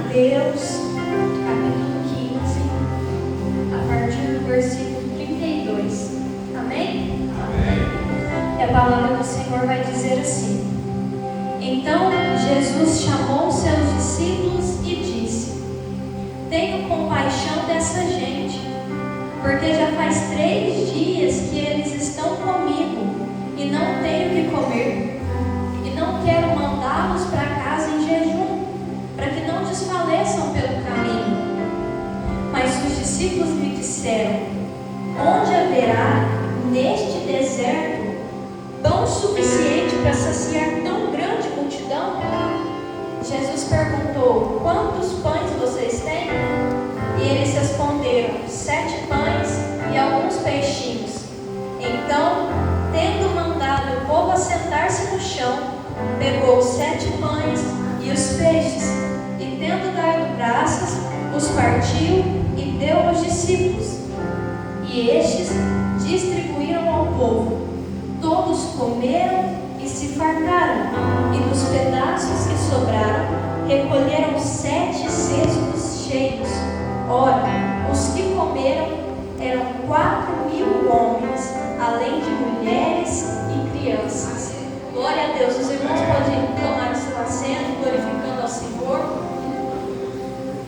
Mateus, capítulo 15, a partir do versículo 32. Amém? Amém. E a palavra do Senhor vai dizer assim: Então Jesus chamou seus discípulos e disse: Tenho compaixão dessa gente, porque já faz 3 dias que eles estão comigo e não tenho o que comer. E não quero mandá-los para casa em jejum, para que não desfaleçam pelo caminho. Mas os discípulos lhe disseram: Onde haverá neste deserto pão suficiente para saciar tão grande multidão? Jesus perguntou: Quantos pães vocês têm? E eles responderam: 7 pães e alguns peixinhos. Então, tendo mandado o povo assentar-se no chão, pegou os 7 pães e os peixes, e tendo dado graças, os partiu e deu aos discípulos. E estes distribuíram ao povo. Todos comeram e se fartaram, e dos pedaços que sobraram, recolheram 7 cestos cheios. Ora, os que comeram eram 4.000 homens, além de mulheres e crianças. Glória a Deus. Os irmãos podem tomar o seu assento, glorificando ao Senhor.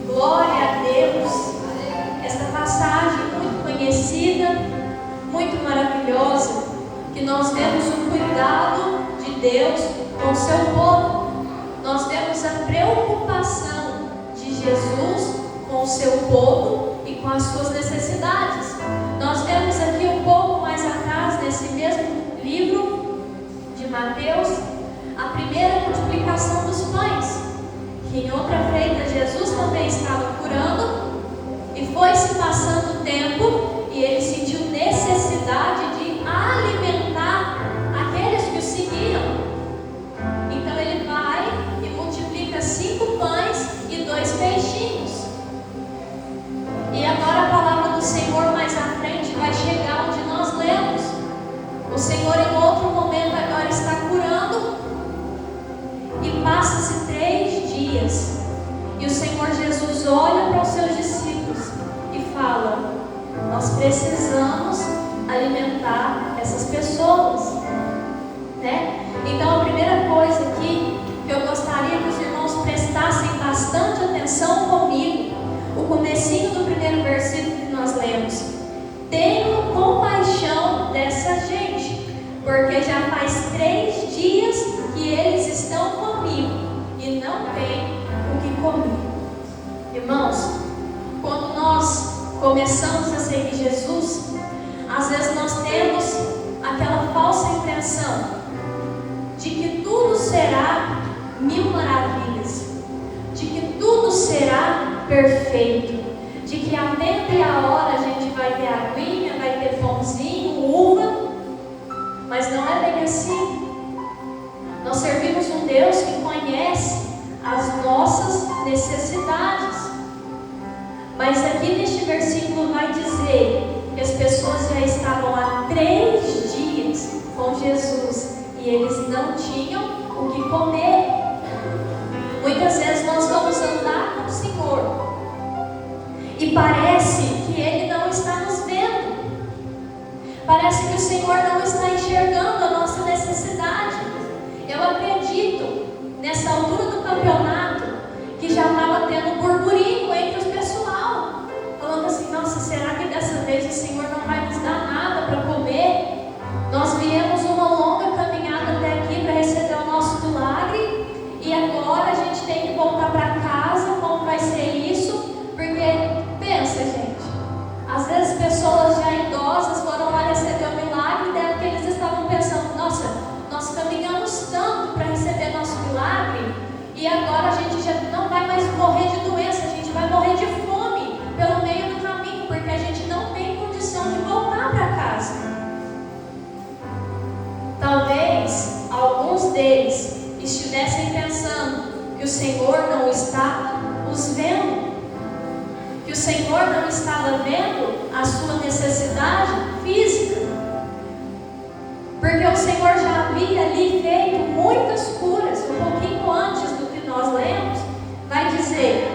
Glória a Deus. Esta passagem muito conhecida, muito maravilhosa, que nós vemos o cuidado de Deus com o seu povo. Nós vemos a preocupação de Jesus com o seu povo e com as suas necessidades. Nós vemos aqui um pouco mais atrás, nesse mesmo livro de Mateus, a primeira multiplicação dos pães, que em outra feita Jesus também estava curando, e foi se passando o tempo e ele sentiu necessidade de alimentar aqueles que o seguiam. Então ele vai e multiplica 5 pães e 2 peixinhos. E agora a palavra do Senhor mais à frente vai chegar onde nós lemos. O Senhor em outro momento agora está curando, e passa-se 3 dias, e o Senhor Jesus olha para os seus discípulos e fala: nós precisamos alimentar essas pessoas, né? Então a primeira coisa aqui que eu gostaria que os irmãos prestassem bastante atenção comigo, o comecinho do primeiro versículo que nós lemos: tenho compaixão dessa gente, porque já faz 3 dias que eles estão comigo e não têm o que comer. Irmãos, quando nós começamos a seguir Jesus, às vezes nós temos aquela falsa intenção de que tudo será 1000 maravilhas, de que tudo será perfeito, de que a tempo e a hora a gente vai ter aguinha, vai ter pãozinho, uva, mas não é bem assim. Nós servimos um Deus que conhece as nossas necessidades. Mas aqui neste versículo vai dizer que as pessoas já estavam há 3 dias com Jesus e eles não tinham o que comer. Muitas vezes nós vamos andar com o Senhor e parece que Ele não está nos vendo. Parece que o Senhor não está enxergando a nossa necessidade. Eu acredito, nessa altura do campeonato, que já estava tendo burburinho entre os pessoal, falando assim: nossa, será que dessa vez o Senhor não vai nos dar nada para comer? Nós viemos uma longa caminhada até aqui para receber o nosso milagre, e agora a gente tem que voltar para casa. Como vai ser isso? Porque, pensa, gente, às vezes pessoas já idosas foram lá receber o milagre, daí que eles estavam pensando: nossa, nós caminhamos tanto para receber nosso milagre, e agora a gente já não vai mais morrer de doença, a gente vai morrer de fome pelo meio do caminho, porque a gente não tem condição de voltar para casa. Talvez alguns deles estivessem pensando que o Senhor não está os vendo, que o Senhor não estava vendo a sua necessidade física, porque o Senhor já havia ali feito muitas curas. Um pouquinho antes do que nós lemos, vai dizer: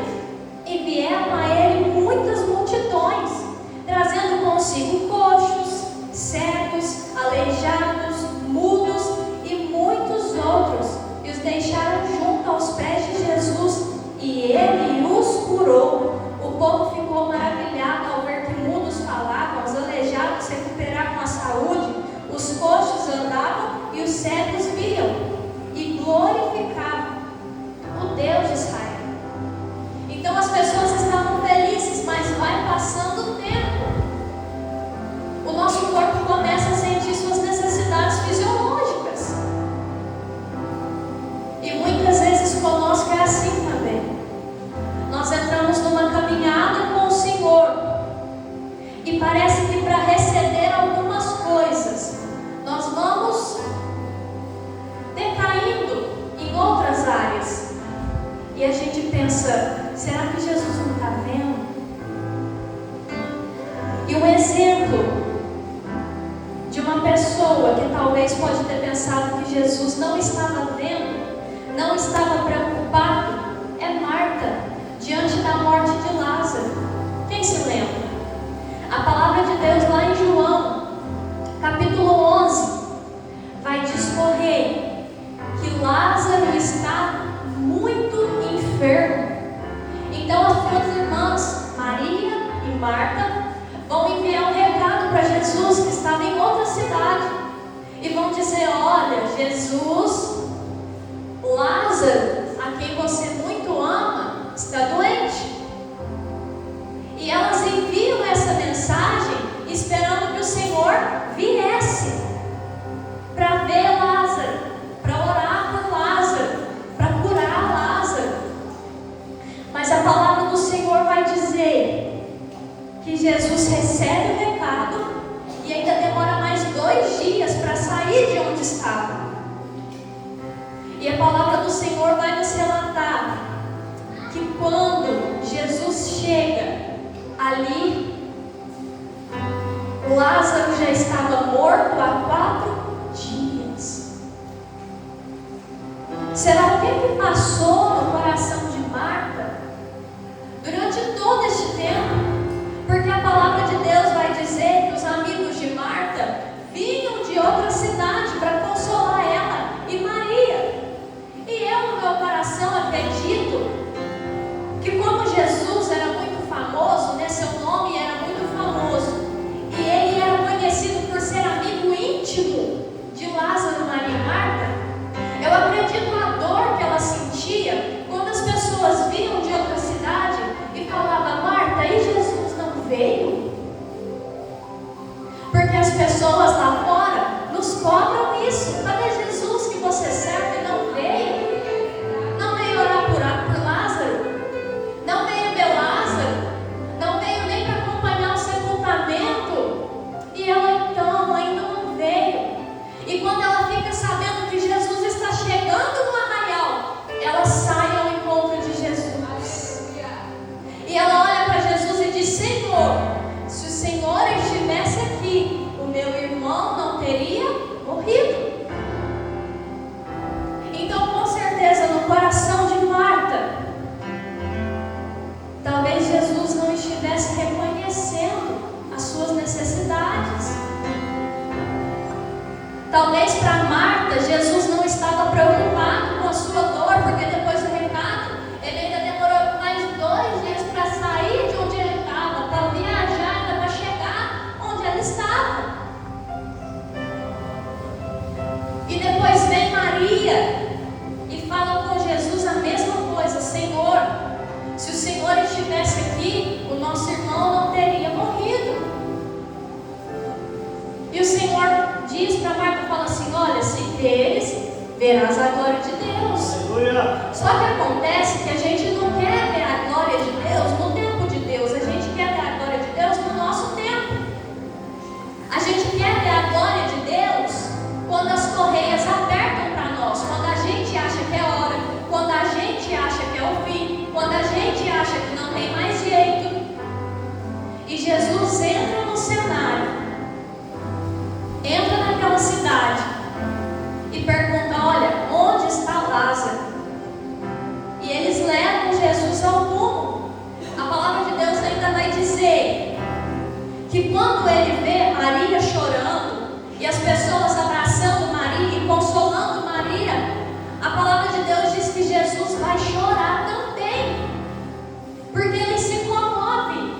pensa, será que Jesus não está vendo? E um exemplo de uma pessoa que talvez pode ter pensado que Jesus não estava vendo, não estava preocupado, é Marta, diante da morte de Lázaro. Quem se lembra? A palavra de Deus lá em João, capítulo 11, vai discorrer que Lázaro está muito enfermo. Então as duas irmãs, Maria e Marta, vão enviar um recado para Jesus, que estava em outra cidade, e vão dizer: olha, Jesus, Lázaro, a quem você muito ama, está doente. E elas enviam essa mensagem esperando que o Senhor viesse para ver Lázaro, para orar por Lázaro, para curar Lázaro. Mas a palavra do Senhor vai dizer que Jesus recebe o recado e ainda demora mais 2 dias para sair de onde estava. E a palavra do Senhor vai nos relatar que quando Jesus chega ali, Lázaro já estava morto há 4 dias. Será o que passou no coração de Marta durante todo este tempo? Porque a palavra de Deus vai dizer que os amigos de Marta vinham de outra cidade para consolar ela e Maria. E eu, no meu coração, acredito que como Jesus era muito famoso, né, seu nome era muito famoso, e ele era conhecido por ser amigo íntimo de Lázaro, Maria e Marta, eu acredito na dor que ela sentia quando as pessoas vinham de outra cidade e falavam: Marta, e Jesus não veio? Porque as pessoas lá fora nos cobram isso. Cadê Jesus que você serve e não veio? Não veio orar por Lázaro? Não veio ver Lázaro? Não veio nem para acompanhar o sepultamento? E ela então ainda não veio. E quando ela fica sabendo que Jesus está chegando no arraial, ela sai ao encontro de Jesus. E ela olha para Jesus e diz: Senhor, se o Senhor estivesse aqui, o meu irmão não teria morrido. Então, com certeza, no coração de Marta, talvez Jesus não estivesse reconhecendo as suas necessidades. Talvez para Marta, Jesus não estava preocupado com a sua dor, porque depois do recado, ele ainda demorou mais 2 dias para sair de onde ele estava, para viajar, ainda para chegar onde ele estava. E depois vem Maria e fala com Jesus a mesma coisa: Senhor, se o Senhor estivesse aqui, o nosso irmão não teria morrido. E o Senhor diz para Marta, fala assim: olha, se creres, verás a glória de Deus. Aleluia. Só que acontece que a gente não quer ver a glória de Deus no tempo de Deus, a gente quer ver a glória de Deus no nosso tempo. A gente quer ver a glória de Deus quando as correias apertam para nós, quando a gente acha que é hora, quando a gente acha que é o fim, quando a gente acha que não tem mais jeito. E Jesus entra no cenário, entra naquela cidade e pergunta: olha, onde está Lázaro? E eles levam Jesus ao túmulo. A palavra de Deus ainda vai dizer que quando ele vê Maria chorando e as pessoas abraçando Maria e consolando Maria, a palavra de Deus diz que Jesus vai chorar também, porque ele se comove.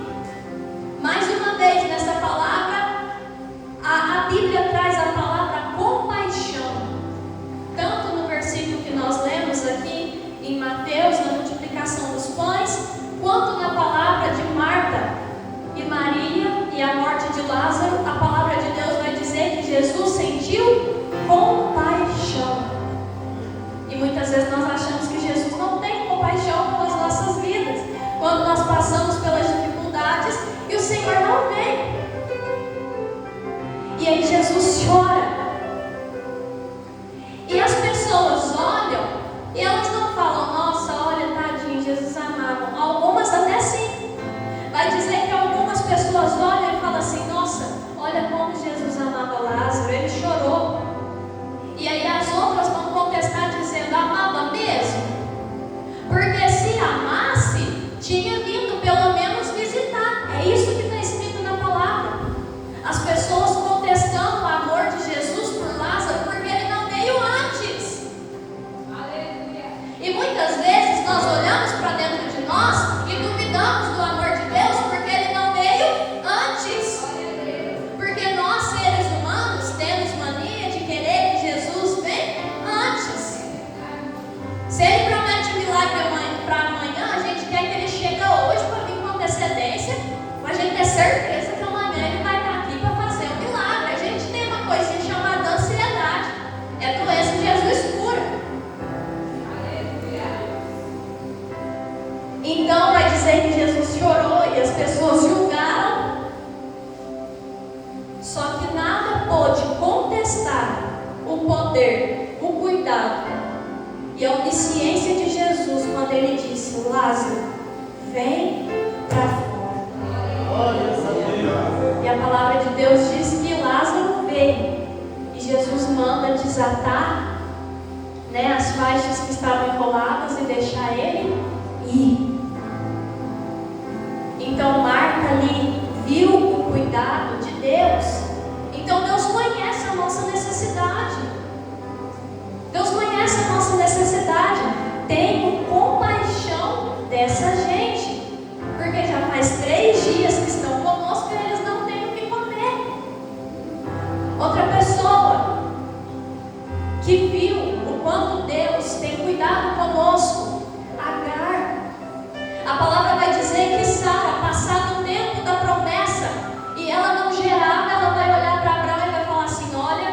Mais uma vez, nessa palavra, a Bíblia traz a palavra compaixão, tanto no versículo que nós lemos aqui em Mateus, na multiplicação dos pães, quanto na palavra de Marta e Maria e a morte de Lázaro. A palavra de Deus vai dizer que Jesus sentiu compaixão. E muitas vezes nós achamos que Jesus não tem compaixão pelas nossas vidas, quando nós passamos pelas dificuldades e o Senhor não vem. E aí Jesus chora. E as pessoas olham e elas não falam: nossa, olha, tadinho, Jesus amado. E muitas vezes nós olhamos para dentro de nós e duvidamos do amor de Deus porque Ele não veio antes. Porque nós, seres humanos, temos mania de querer que Jesus venha antes. Se Ele promete um milagre para amanhã, a gente quer que Ele chegue hoje para vir com antecedência, para a gente ter certeza que amanhã Ele vai estar aqui para fazer um milagre. A gente tem uma coisinha chamada ansiedade. É doença que Jesus cura. Então vai dizer que Jesus chorou e as pessoas julgaram. Só que nada pôde contestar o poder, o cuidado e a onisciência de Jesus quando Ele disse: Lázaro, vem para fora. E a palavra de Deus diz que Lázaro veio. E Jesus manda desatar, as faixas que estavam enroladas e deixar ele ir. Então Marta ali viu o cuidado de Deus. Então Deus conhece a nossa necessidade. Deus conhece a nossa necessidade. Tenha compaixão dessa gente. Porque já faz 3 dias que estão conosco e eles não têm o que comer. Outra pessoa que viu o quanto Deus tem cuidado conosco, Agar. A palavra vai dizer que Sara, passado o tempo da promessa, e ela não gerava, ela vai olhar para Abraão e vai falar assim: olha,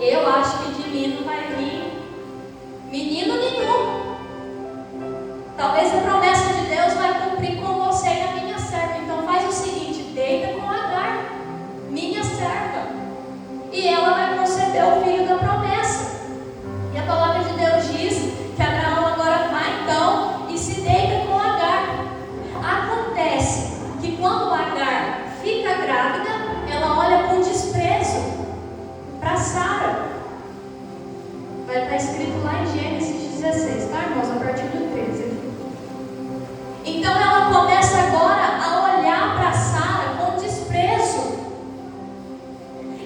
eu acho que de mim não vai vir menino nenhum. Talvez a promessa de Deus vai cumprir com você e a minha serva. Então faz o seguinte: deita com Agar, minha serva, e ela vai conceber o filho da promessa. E a palavra de Deus diz que Abraão agora vai então e se deita com Agar. Acontece que quando Agar fica grávida, ela olha com desprezo para Sara. Vai estar escrito lá em Gênesis 16, tá, irmãos? A partir do 13. Então ela começa agora a olhar para Sara com desprezo.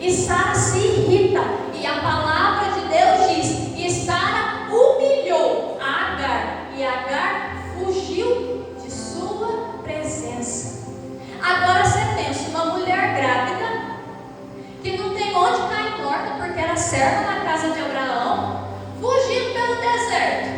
E Sara se irrita. E a palavra de Deus diz: e Sara humilhou Agar. E Agar fugiu de sua presença. Agora você pensa, uma mulher grávida, que não tem onde cair morta, porque era serva na casa de Abraão, fugindo pelo deserto.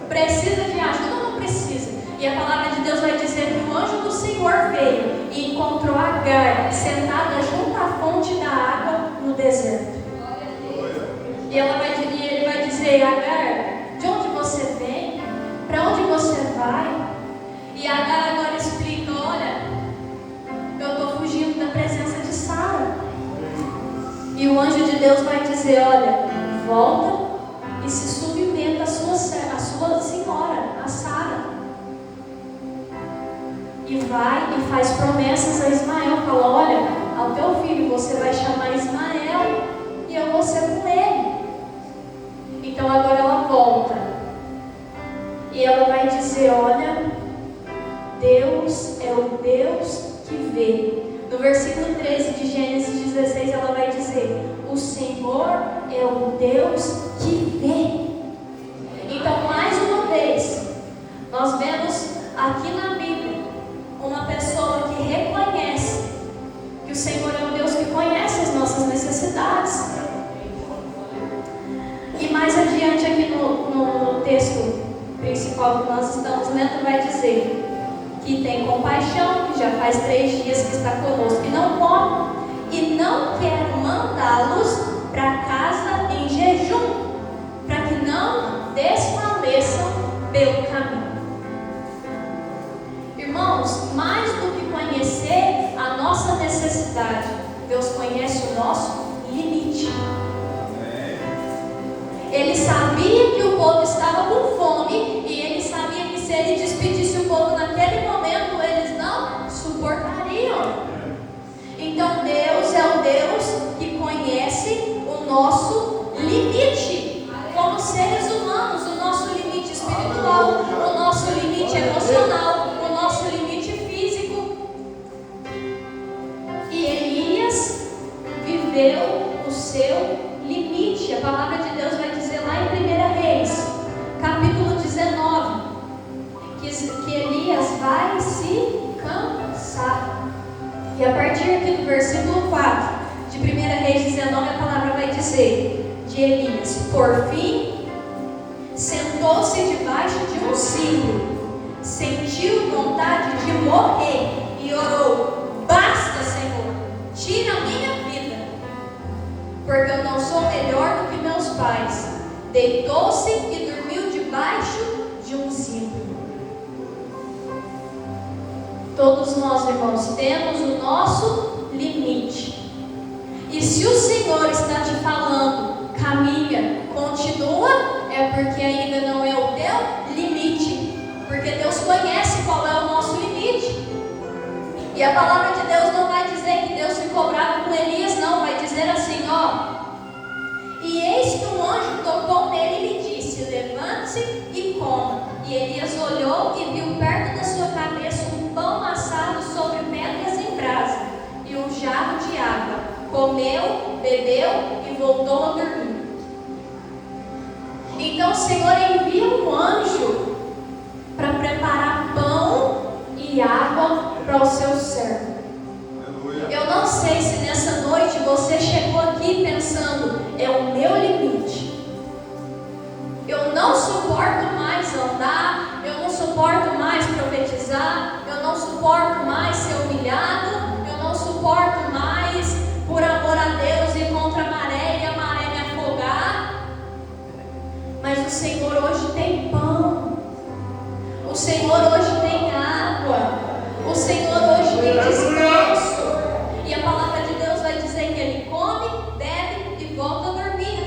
Precisa de ajuda ou não precisa? E a palavra de Deus vai dizer que o anjo do Senhor veio e encontrou Agar sentada junto à fonte da água no deserto. E ele vai dizer: Agar, de onde você vem? Para onde você vai? E Agar agora explica: olha, eu estou fugindo da presença de Sara. E o anjo de Deus vai dizer: olha, volta e se submeta à sua senhora, a Sara. E vai e faz promessas a Ismael. Fala: olha, ao teu filho você vai chamar Ismael e eu vou ser com ele. Então agora ela volta e ela vai dizer: olha, Deus é o Deus que vê. No versículo 13 de Gênesis 16 ela vai dizer: o Senhor é o Deus que vê. Então, mais uma vez, nós vemos aqui na Bíblia uma pessoa que reconhece que o Senhor é um Deus que conhece as nossas necessidades. E mais adiante aqui no texto principal que nós estamos lendo, vai dizer que tem compaixão, que já faz 3 dias que está conosco e não come, e não quer mandá-los para casa em jejum, para que não desfaleçam pelo caminho. Irmãos, mais do que conhecer a nossa necessidade, Deus conhece o nosso limite. Ele sabia que o povo estava com fome e ele sabia que se ele despedisse o povo naquele momento, eles não suportariam. Então Deus é o Deus que conhece o nosso limite. Como seres humanos, o nosso limite espiritual, o nosso limite emocional, o nosso limite físico. E Elias viveu o seu limite. A palavra de Deus vai dizer lá Reis 19, a palavra vai dizer de Elias: por fim, sentou-se debaixo de um cedro, sentiu vontade de morrer e orou: basta, Senhor, tira a minha vida, porque eu não sou melhor do que meus pais. Deitou-se e dormiu debaixo de um cedro. Todos nós, irmãos, temos o nosso limite. E se o Senhor está te falando, caminha, continua, é porque ainda não é o teu limite. Porque Deus conhece qual é o nosso limite. E a palavra de Deus não vai dizer que Deus ficou bravo com Elias, não. Vai dizer assim, ó: e eis que um anjo tocou nele e lhe disse: levante-se e coma. E Elias olhou e viu perto da sua cabeça um pão assado sobre pedras em brasa e um jarro de água. Comeu, bebeu e voltou a dormir. Então o Senhor envia um anjo para preparar pão e água para o seu servo. Eu não sei se nessa noite você chegou aqui pensando: é o meu limite. Eu não suporto mais andar, eu não suporto mais profetizar, eu não suporto mais ser humilhado, eu não suporto mais, por amor a Deus, ir contra a maré e a maré me afogar. Mas o Senhor hoje tem pão, o Senhor hoje tem água, o Senhor hoje tem descanso. E a palavra de Deus vai dizer que ele come, bebe e volta a dormir.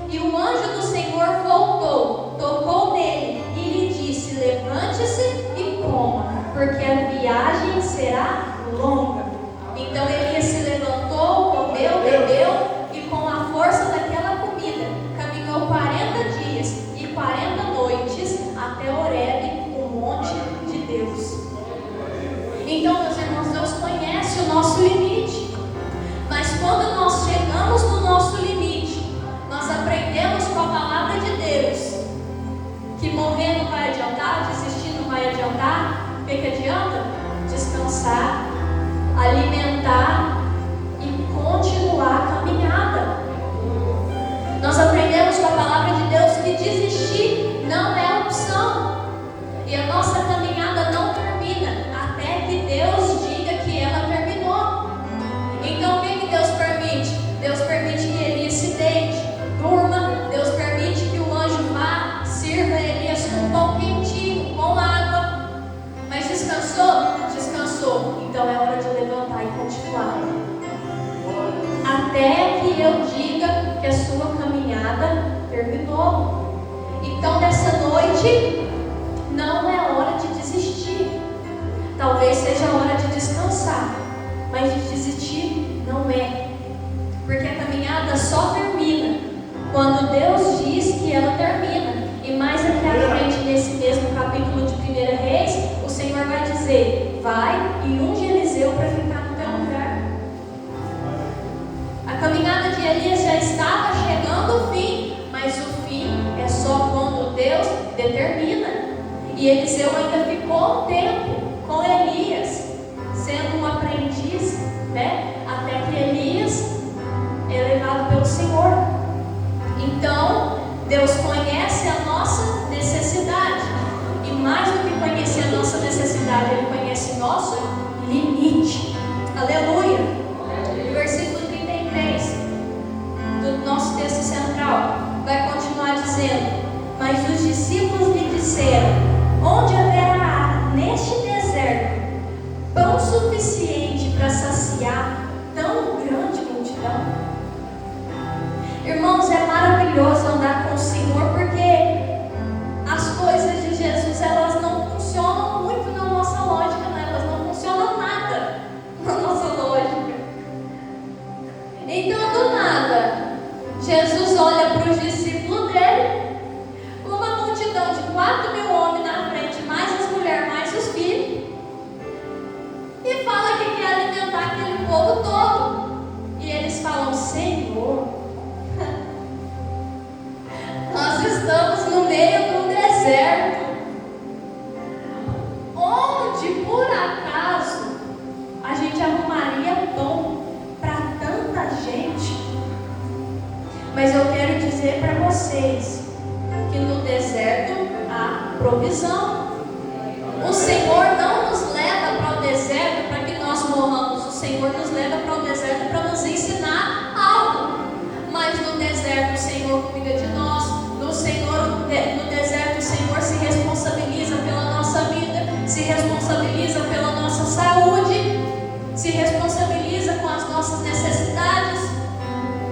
E o anjo do Senhor voltou, tocou nele e lhe disse: levante-se e coma, porque a viagem será longa. Então Elias se levantou, comeu, bebeu e com a força daquela comida caminhou 40 dias e 40 noites até Horebe, o monte de Deus. Então, meus irmãos, Deus conhece o nosso limite. Mas quando nós chegamos no nosso limite, nós aprendemos com a palavra de Deus que morrer não vai adiantar, desistir não vai adiantar. O que adianta? Descansar, alimentar e continuar a caminhada. Nós aprendemos com a palavra de Deus que desistir não é opção. E a nossa caminhada não termina até que Deus diga que ela terminou. Então o que Deus permite? Deus permite que Elias se deite, durma. Deus permite que o anjo vá, sirva Elias com pão quentinho, com água. Mas descansou? Descansou. Então é hora de levantar e continuar. Até que eu diga que a sua caminhada terminou. Então nessa noite não é hora de desistir. Talvez seja a hora de descansar, mas de desistir não é. Porque a caminhada só termina quando Deus diz que ela termina. E mais aqui à frente, nesse mesmo capítulo de 1 Reis, o Senhor vai dizer: vai e unge Eliseu para ficar no teu lugar. A caminhada de Elias já estava chegando ao fim, mas o fim é só quando Deus determina. E Eliseu ainda ficou um tempo com Elias, sendo um aprendiz, né? Até que Elias é levado pelo Senhor. Então, Deus conhece a nossa necessidade. E mais do que conhecer a nossa necessidade, Ele conhece o nosso limite. Aleluia! Versículo 33 do nosso texto central vai continuar dizendo: mas os discípulos lhe disseram: onde haverá neste deserto pão suficiente para saciar tão grande multidão? Irmãos, é maravilhoso andar com o Senhor, porque as coisas de Jesus, elas não funcionam muito na nossa lógica, né? Elas não funcionam nada na nossa lógica. Então, do nada, Jesus olha para os discípulos dele, uma multidão de 4.000 homens na frente, mais as mulheres, mais os filhos, e fala que quer alimentar aquele povo todo. E eles falam: Senhor, nós estamos no meio do deserto, onde por acaso a gente arrumaria pão para tanta gente? dizer para vocês que no deserto há provisão. O Senhor não nos leva para o deserto para que nós morramos. O Senhor nos leva para o deserto para nos ensinar algo. Mas no deserto o Senhor cuida de nós. No deserto o Senhor se responsabiliza pela nossa vida, se responsabiliza pela nossa saúde, se responsabiliza com as nossas necessidades.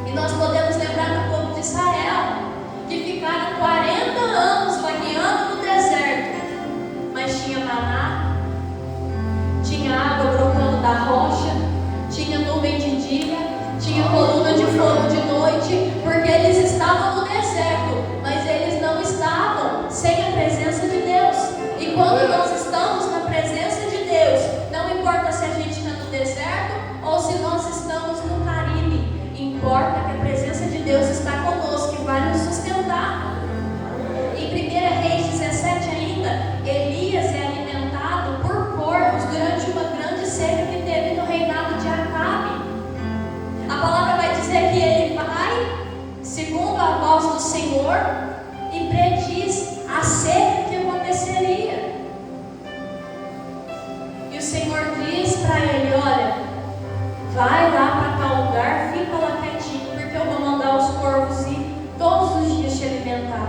E nós podemos lembrar do povo de Israel, que ficaram 40 anos vagueando no deserto, mas tinha maná, tinha água brotando da rocha, tinha nuvem de dia, tinha coluna de fogo de noite, porque eles estavam no deserto, mas eles não estavam sem a presença de Deus. E quando nós estamos na presença de Deus, não importa se a gente está no deserto ou se nós estamos no Caribe, importa que a presença de Deus está conosco e vai nos sustentar. Em 1 Reis 17 ainda, Elias é alimentado por corvos durante uma grande seca que teve no reinado de Acabe. A palavra vai dizer que ele vai, segundo a voz do Senhor, e prediz a seca que aconteceria. E o Senhor diz para ele: olha, vai lá para tal lugar, fica lá quietinho, porque eu vou mandar os corvos ir todos os dias te alimentar.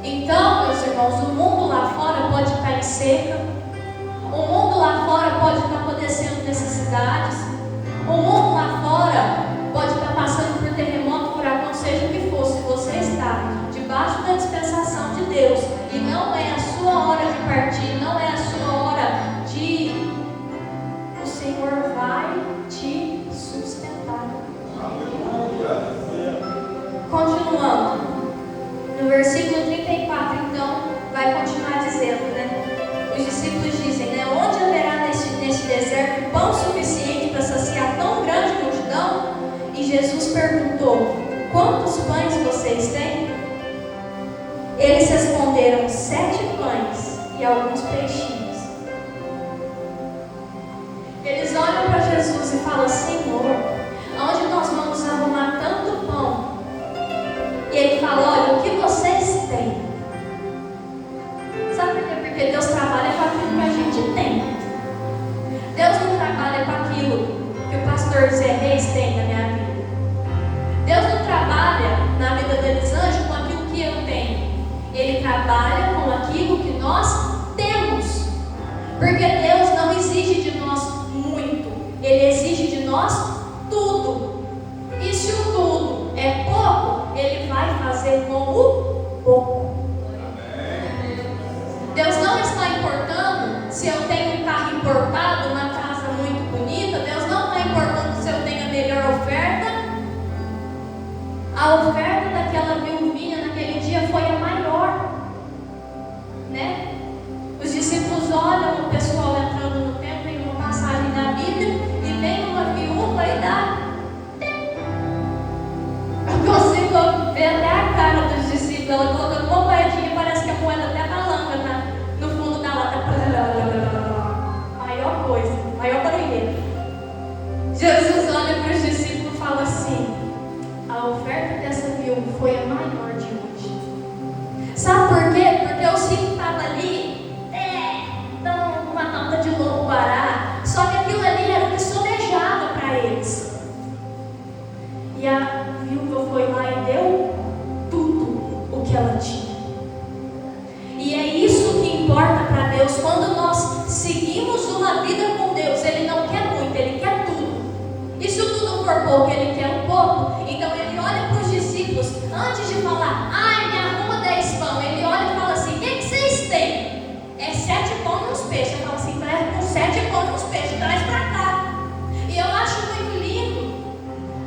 Então, meus irmãos, o mundo lá fora pode estar em seca, o mundo lá fora pode estar padecendo necessidades, o mundo lá fora pode estar passando por terremoto, furacão, seja o que for. Se você está debaixo da dispensação de Deus e não é a sua hora de partir, não é a sua hora de... o Senhor vai te sustentar. Continuando, no versículo 34, então, vai continuar dizendo, né? Os discípulos dizem, né? Onde haverá neste deserto pão suficiente para saciar tão grande multidão? E Jesus perguntou: quantos pães vocês têm? Eles responderam: 7 pães e alguns peixinhos. Eles olham para Jesus e falam: Senhor, aonde nós vamos arrumar tanto pão? E ele fala: olha, o que vocês têm? Sabe por quê? Porque Deus trabalha com aquilo que a gente tem. Deus não trabalha com aquilo que o pastor Zé Reis tem na minha vida. Deus não trabalha na vida deles anjos com aquilo que eu tenho. Ele trabalha com aquilo que nós temos. Porque Deus não exige de nós muito, Ele exige de nós tudo. E se o tudo é pouco, Ele vai fazer com o pouco. Deus não está importando se eu tenho um carro importado, uma casa muito bonita. Deus não está importando se eu tenho a melhor oferta. A oferta daquela viuvinha naquele dia foi a maior, né? Os discípulos olham o pessoal entrando no templo em uma passagem da Bíblia e vem uma viúva e dá. Eu consigo ver até a cara dos discípulos, ela colocando uma moedinha, parece que a moeda até balanga, tá? No fundo da lata. Maior coisa, maior barulheira. Jesus olha para os discípulos e fala assim: a oferta dessa viúva foi a maior de hoje. Sabe por quê? Porque o cinco estava ali, dando uma nota de louco barato. Só que aquilo ali era o que sobejava para eles. E a viúva foi lá e deu tudo o que ela tinha. E é isso que importa para Deus. Quando nós seguimos uma vida com Deus, Ele não quer muito, Ele quer tudo. E se o tudo for pouco, Ele quer um pouco. Então Ele olha para os discípulos, antes de falar: ai, me arruma 10 pão, Ele olha e fala assim: o que vocês têm? É 7 pão e uns peixes. Ele fala assim: com 7 pão e uns peixes, traz para cá. E eu acho muito lindo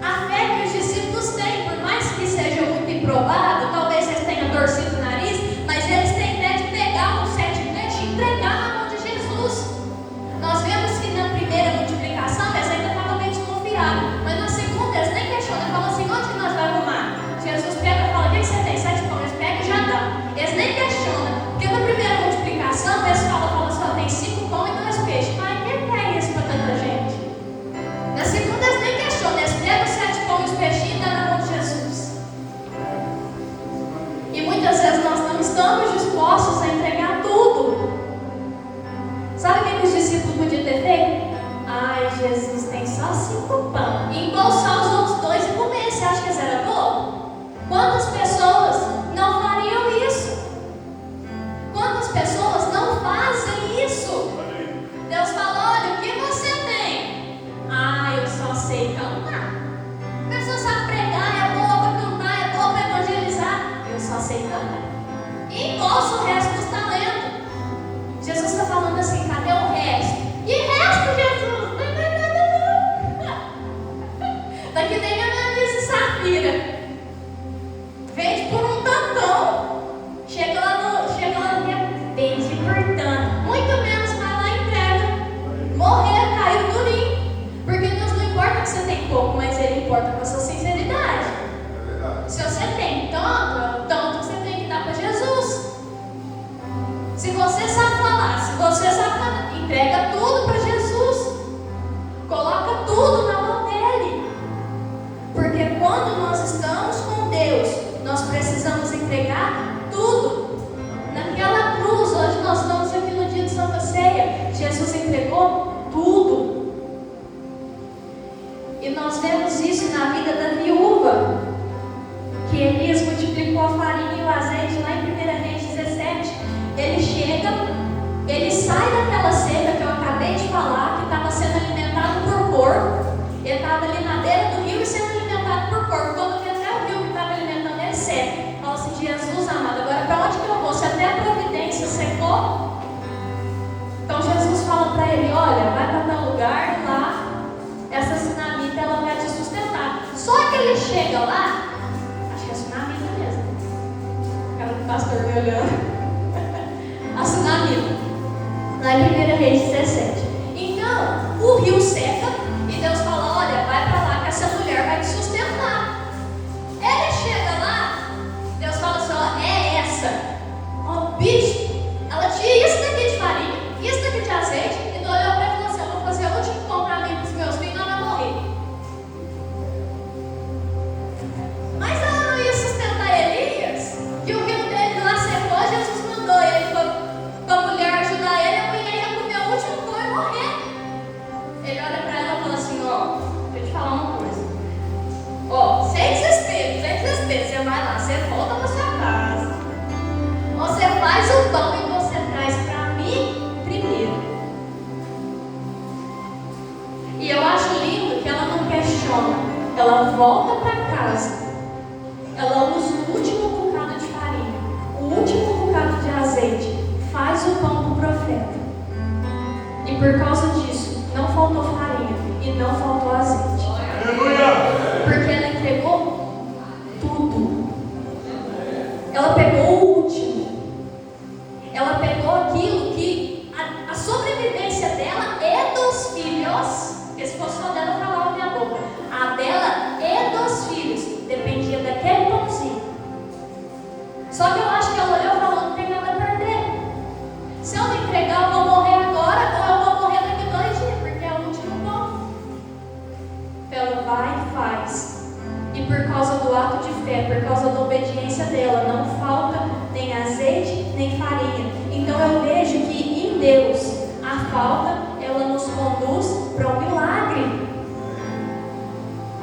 a fé que os discípulos têm. Por mais que seja muito improvável, talvez eles tenham torcido o nariz, mas eles têm fé de pegar os 7 peixes e entregar na mão de estamos dispostos a entregar tudo. Sabe o que os discípulos podiam ter feito? Ai, Jesus, tem só 5 pães. E embolsar os outros 2 e comer. Você acha que isso era bom? Quantas pessoas não fariam isso? Quantas pessoas não fazem isso? Deus fala, olha, o que você tem? Ah, eu só sei cantar. A pessoa sabe pregar, é boa para cantar, é boa para evangelizar. Eu só sei cantar. E embolsa o resto dos talentos. Jesus está falando assim, cadê o resto? E resto, Jesus? Daqui nem ananás e safira. Vende por um tantão. Chega lá no vende por tanto. Muito menos vai lá e entrega. Morrer, caiu durinho. Porque Deus não importa que você tem pouco, mas Ele importa com a sua sinceridade. Se você tem tanto, é o tanto que você tem que dar para Jesus. Se você sabe falar, se você sabe cantar, entrega tudo para Jesus. Coloca tudo na mão dele. Porque quando nós estamos com Deus, nós precisamos entregar tudo. Naquela cruz, hoje nós estamos aqui no dia de Santa Ceia, Jesus entregou tudo. E nós vemos isso na vida da viúva, que Elias multiplicou a farinha e o azeite lá em 1 Reis 17. Ele chega, ele sai daquela seca que eu acabei de falar, que estava sendo alimentado por porco. Ele estava ali na beira do rio e sendo alimentado por porco. Quando vi até o rio que estava alimentando ele seco. Fala assim, Jesus amado, agora para onde que eu vou? Se até a providência secou. Então Jesus fala para ele, olha, vai para tal lugar lá, essa sunamita ela vai te sustentar. Só que ele chega lá, acho que é sunamita mesmo. O cara do pastor me olhando. A sunamita, lá em 1 Reis 17. Então, o rio seca e Deus fala, olha, vai para lá que essa mulher vai te sustentar. Ele chega lá, Deus fala assim, ó, é essa. Ó, bicho, ela tinha isso daqui de farinha, isso daqui de azeite, então olhou para ele e falou assim, eu vou fazer o último pão para mim, para os meus filhos, não vai morrer. Mas ela não ia sustentar Elias, e o rio dele lá secou, Jesus mandou ele para a mulher ajudar ele, a mulher ia comer o último pão e morrer. Ele olha para ela e fala assim, ó, deixa eu te falar uma coisa. Ó, sem desespero, você vai lá, você volta para sua casa. Você faz o pão e você traz para mim primeiro. E eu acho lindo que ela não questiona. Ela volta para casa. Ela usa o último bocado de farinha, o último bocado de azeite, faz o pão para o profeta. E por causa disso, não faltou farinha e não faltou azeite. Porque ela entregou tudo. Ela pegou o último. Ela pegou aquilo que a sobrevivência dela e dos filhos. Porque se fosse só dela, eu falava na minha boca. A dela e dos filhos dependia daquele pãozinho. Só que eu acho que ela olhou e falou, não tem nada a perder. Se eu não entregar, eu vou morrer agora ou eu vou morrer daqui 2 dias, porque é o último pão. Então ela vai e faz. E por causa do ato de fé, por causa da obediência dela, não falta nem azeite, nem farinha. Então eu vejo que em Deus, a falta, ela nos conduz para o milagre.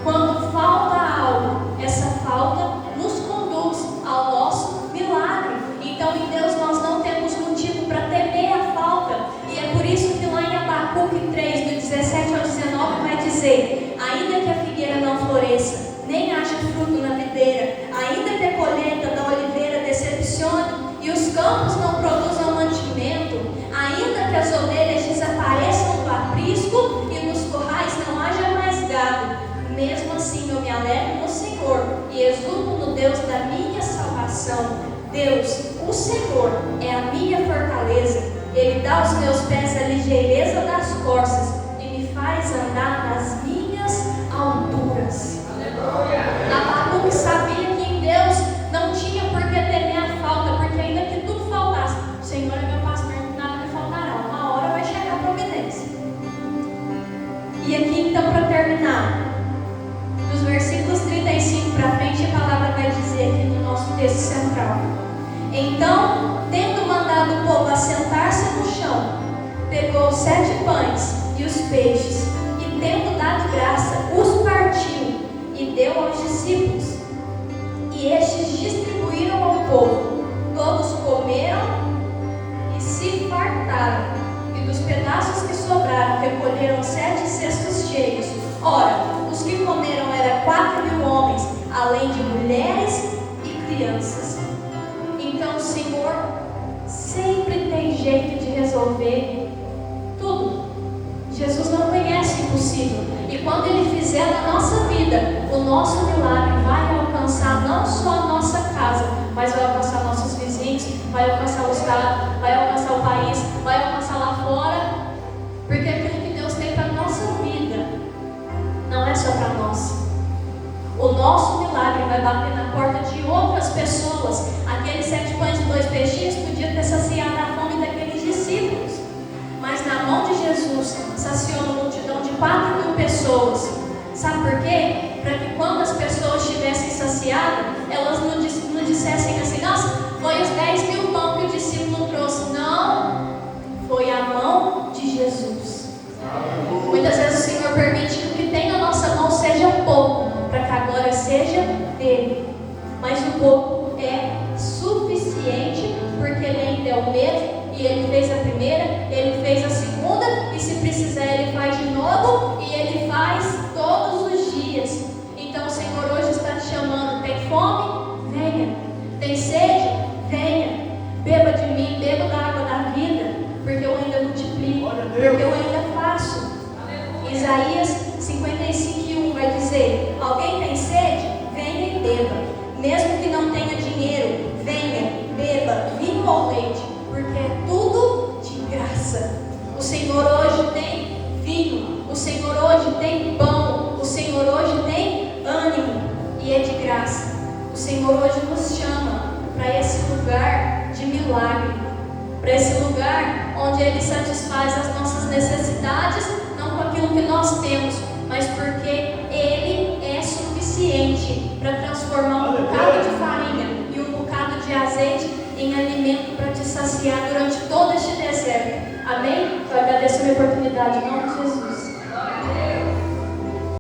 Quando falta algo, essa falta nos conduz ao nosso milagre. Então em Deus nós não temos motivo para temer a falta. E é por isso que lá em Abacuque 3, do 17 ao 19, vai dizer, ainda que a figueira não floresça, nem haja fruto na videira, ainda que a colheita da oliveira decepcione e os campos não produzam mantimento, ainda que as ovelhas desapareçam do aprisco e nos currais não haja mais gado, mesmo assim eu me alegro no Senhor e exulto no Deus da minha salvação. Deus, o Senhor, é a minha fortaleza. Ele dá aos meus pés a ligeireza das corças e me faz andar nas minhas alturas. Abacuque sabia que em Deus não tinha por que temer a falta, porque ainda que tudo faltasse, o Senhor é meu pastor, nada me faltará. Uma hora vai chegar a providência. E aqui então, para terminar, dos versículos 35 para frente, a palavra vai dizer aqui no nosso texto central: Então, tendo mandado o povo assentar-se no chão, pegou os 7 pães e os peixes, e tendo dado graça, os partiu e deu aos discípulos. E estes distribuíram ao povo. Todos comeram e se fartaram, e dos pedaços que sobraram recolheram 7 cestos cheios. Ora, os que comeram eram 4.000 homens, além de mulheres e crianças. Então o Senhor sempre tem jeito de resolver tudo. Jesus não conhece o impossível. E quando Ele fizer na nossa vida, o nosso milagre vai alcançar não só a nossa casa, mas vai alcançar nossos vizinhos, vai alcançar o estado, vai alcançar o país, vai alcançar lá fora. Porque aquilo que Deus tem para a nossa vida não é só para nós. O nosso milagre vai bater na porta de outras pessoas. Aqueles 7 pães e 2 peixinhos podiam ter saciado a fome daqueles discípulos, mas na mão de Jesus saciou uma multidão de 4.000 pessoas. Sabe por quê? Para que quando as pessoas estivessem saciadas, elas não dissessem assim: nossa, foi os 10.000 pão que o discípulo trouxe. Não, foi a mão de Jesus. Muitas vezes o Senhor permite que o que tem na nossa mão seja pouco, para que a glória seja dele. Mas o pouco é suficiente, porque Ele ainda é o mesmo. E Ele fez a primeira, Ele fez a segunda, e se precisar Ele faz de novo, e Ele faz todos os dias. Então o Senhor hoje está te chamando. Tem fome? Venha. Tem sede? Venha. Beba de mim, beba da água da vida, porque eu ainda multiplico, porque eu ainda faço. Isaías 55:1 vai dizer: alguém tem sede? Venha e beba. Mesmo que não tenha dinheiro, venha, beba vinho ou leite, porque é tudo de graça. O Senhor hoje tem vinho, o Senhor hoje tem pão, o Senhor hoje tem ânimo, e é de graça. O Senhor hoje nos chama para esse lugar de milagre, para esse lugar onde Ele satisfaz as nossas necessidades, não com aquilo que nós temos, mas porque Ele é suficiente para transformar um bocado de farinha e um bocado de azeite em alimento para te saciar durante todo este deserto. Amém? Eu agradeço a minha oportunidade em nome de Jesus.